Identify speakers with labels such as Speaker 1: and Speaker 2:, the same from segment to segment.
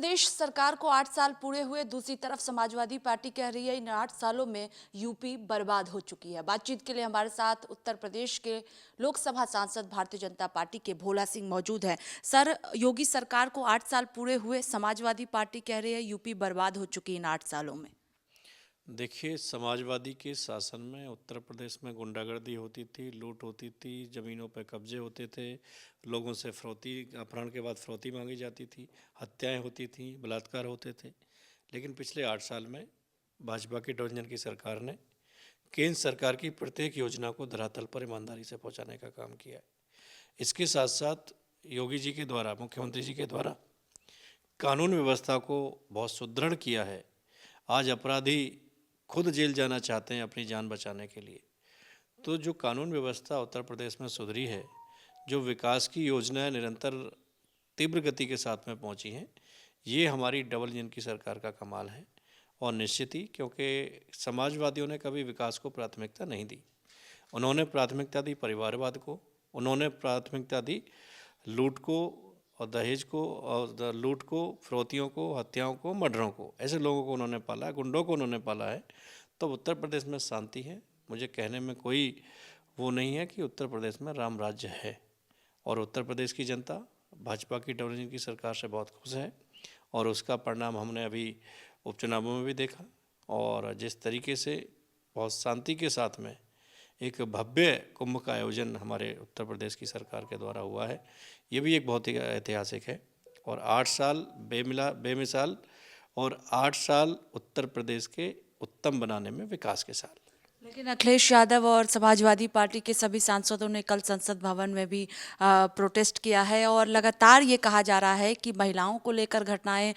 Speaker 1: प्रदेश सरकार को 8 साल पूरे हुए। दूसरी तरफ समाजवादी पार्टी कह रही है इन 8 सालों में यूपी बर्बाद हो चुकी है। बातचीत के लिए हमारे साथ उत्तर प्रदेश के लोकसभा सांसद भारतीय जनता पार्टी के भोला सिंह मौजूद हैं। सर, योगी सरकार को 8 साल पूरे हुए, समाजवादी पार्टी कह रही है यूपी बर्बाद हो चुकी इन 8 सालों में।
Speaker 2: देखिए, समाजवादी के शासन में उत्तर प्रदेश में गुंडागर्दी होती थी, लूट होती थी, ज़मीनों पर कब्जे होते थे, लोगों से फिरौती, अपहरण के बाद फिरौती मांगी जाती थी, हत्याएं होती थीं, बलात्कार होते थे। लेकिन पिछले 8 साल में भाजपा की गठबंधन की सरकार ने केंद्र सरकार की प्रत्येक योजना को धरातल पर ईमानदारी से पहुंचाने का काम किया है। इसके साथ साथ योगी जी के द्वारा, मुख्यमंत्री जी के द्वारा कानून व्यवस्था को बहुत सुदृढ़ किया है। आज अपराधी खुद जेल जाना चाहते हैं अपनी जान बचाने के लिए। तो जो कानून व्यवस्था उत्तर प्रदेश में सुधरी है, जो विकास की योजनाएं निरंतर तीव्र गति के साथ में पहुंची हैं, ये हमारी डबल इंजन की सरकार का कमाल है। और निश्चित ही, क्योंकि समाजवादियों ने कभी विकास को प्राथमिकता नहीं दी। उन्होंने प्राथमिकता दी परिवारवाद को, उन्होंने प्राथमिकता दी लूट को और दहेज को और लूट को, फिरौतियों को, हत्याओं को, मर्डरों को। ऐसे लोगों को उन्होंने पाला है, गुंडों को उन्होंने पाला है। तो उत्तर प्रदेश में शांति है। मुझे कहने में कोई वो नहीं है कि उत्तर प्रदेश में राम राज्य है। और उत्तर प्रदेश की जनता भाजपा की गठबंधन की सरकार से बहुत खुश है और उसका परिणाम हमने अभी उपचुनावों में भी देखा। और जिस तरीके से बहुत शांति के साथ में एक भव्य कुंभ का आयोजन हमारे उत्तर प्रदेश की सरकार के द्वारा हुआ है, ये भी एक बहुत ही ऐतिहासिक है। और 8 साल बेमिसाल और 8 साल उत्तर प्रदेश के उत्तम बनाने में विकास के साल।
Speaker 1: लेकिन अखिलेश यादव और समाजवादी पार्टी के सभी सांसदों ने कल संसद भवन में भी प्रोटेस्ट किया है और लगातार ये कहा जा रहा है कि महिलाओं को लेकर घटनाएं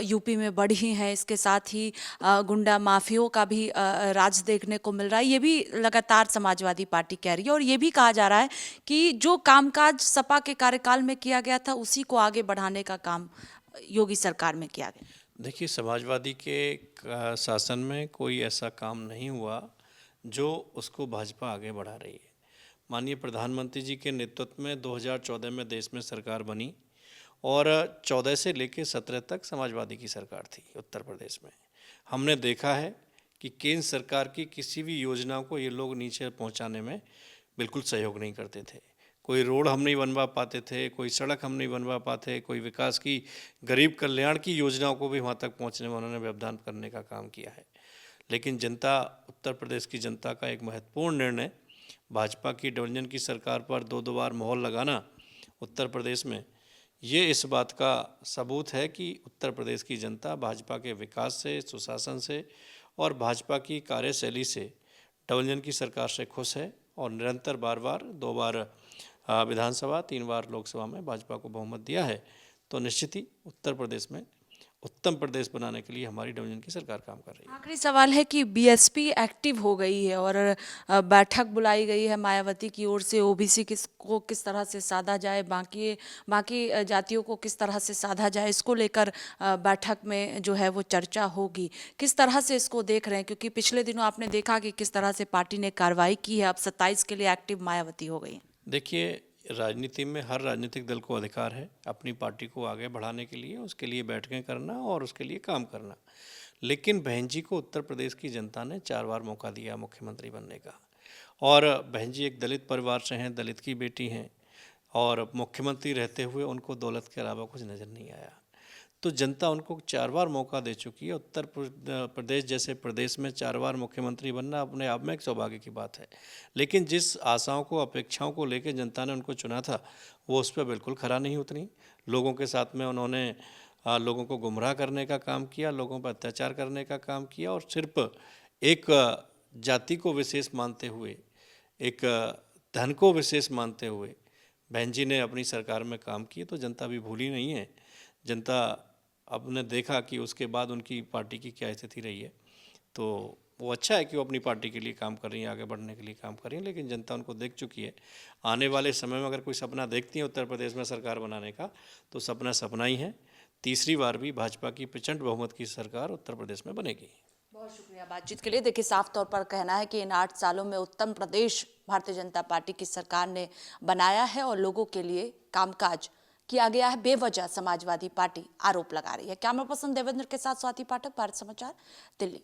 Speaker 1: यूपी में बढ़ी हैं। इसके साथ ही गुंडा माफियों का भी राज देखने को मिल रहा है। ये भी लगातार समाजवादी पार्टी कह रही है और ये भी कहा जा रहा है कि जो कामकाज सपा के कार्यकाल में किया गया था उसी को आगे बढ़ाने का काम योगी सरकार में किया गया।
Speaker 2: देखिए, समाजवादी के शासन में कोई ऐसा काम नहीं हुआ जो उसको भाजपा आगे बढ़ा रही है। माननीय प्रधानमंत्री जी के नेतृत्व में 2014 में देश में सरकार बनी और 14 से लेकर 17 तक समाजवादी की सरकार थी उत्तर प्रदेश में। हमने देखा है कि केंद्र सरकार की किसी भी योजना को ये लोग नीचे पहुंचाने में बिल्कुल सहयोग नहीं करते थे। कोई रोड हम नहीं बनवा पाते थे, कोई सड़क हम नहीं बनवा पाते, कोई विकास की, गरीब कल्याण की योजनाओं को भी वहाँ तक पहुँचने में उन्होंने व्यवधान करने का काम किया है। लेकिन जनता, उत्तर प्रदेश की जनता का एक महत्वपूर्ण निर्णय, भाजपा की गठबंधन की सरकार पर 2 बार मोहर लगाना उत्तर प्रदेश में, ये इस बात का सबूत है कि उत्तर प्रदेश की जनता भाजपा के विकास से, सुशासन से और भाजपा की कार्यशैली से गठबंधन की सरकार से खुश है। और निरंतर बार बार 2 बार विधानसभा, 3 बार लोकसभा में भाजपा को बहुमत दिया है। तो निश्चित ही उत्तर प्रदेश में उत्तम प्रदेश बनाने के लिए हमारी गठबंधन की सरकार काम कर रही है।
Speaker 1: आखिरी सवाल है कि बीएसपी एक्टिव हो गई है और बैठक बुलाई गई है मायावती की ओर से। ओबीसी को किस तरह से साधा जाए, बाकी जातियों को किस तरह से साधा जाए, इसको लेकर बैठक में जो है वो चर्चा होगी। किस तरह से इसको देख रहे हैं, क्योंकि पिछले दिनों आपने देखा कि किस तरह से पार्टी ने कार्रवाई की है। अब 27 के लिए एक्टिव मायावती हो गई।
Speaker 2: देखिए, राजनीति में हर राजनीतिक दल को अधिकार है अपनी पार्टी को आगे बढ़ाने के लिए, उसके लिए बैठकें करना और उसके लिए काम करना। लेकिन बहन जी को उत्तर प्रदेश की जनता ने 4 बार मौका दिया मुख्यमंत्री बनने का। और बहन जी एक दलित परिवार से हैं, दलित की बेटी हैं और मुख्यमंत्री रहते हुए उनको दौलत के अलावा कुछ नज़र नहीं आया। तो जनता उनको 4 बार मौका दे चुकी है। उत्तर प्रदेश जैसे प्रदेश में 4 बार मुख्यमंत्री बनना अपने आप में एक सौभाग्य की बात है। लेकिन जिस आशाओं को, अपेक्षाओं को लेकर जनता ने उनको चुना था, वो उस पर बिल्कुल खरा नहीं उतरी। लोगों के साथ में उन्होंने लोगों को गुमराह करने का काम किया, लोगों पर अत्याचार करने का काम किया और सिर्फ एक जाति को विशेष मानते हुए, एक धन को विशेष मानते हुए बहन जी ने अपनी सरकार में काम किए। तो जनता भी भूली नहीं है। जनता अब ने देखा कि उसके बाद उनकी पार्टी की क्या स्थिति रही है। तो वो अच्छा है कि वो अपनी पार्टी के लिए काम कर रही हैं, आगे बढ़ने के लिए काम कर रही हैं। लेकिन जनता उनको देख चुकी है। आने वाले समय में अगर कोई सपना देखती है उत्तर प्रदेश में सरकार बनाने का, तो सपना सपना ही है। तीसरी बार भी भाजपा की प्रचंड बहुमत की सरकार उत्तर प्रदेश में बनेगी।
Speaker 1: बहुत शुक्रिया बातचीत के लिए। देखिए, साफ तौर पर कहना है कि इन 8 सालों में उत्तम प्रदेश भारतीय जनता पार्टी की सरकार ने बनाया है और लोगों के लिए कामकाज किया गया है, बेवजह समाजवादी पार्टी आरोप लगा रही है। कैमरा पर्सन देवेंद्र के साथ स्वाति पाठक, भारत समाचार, दिल्ली।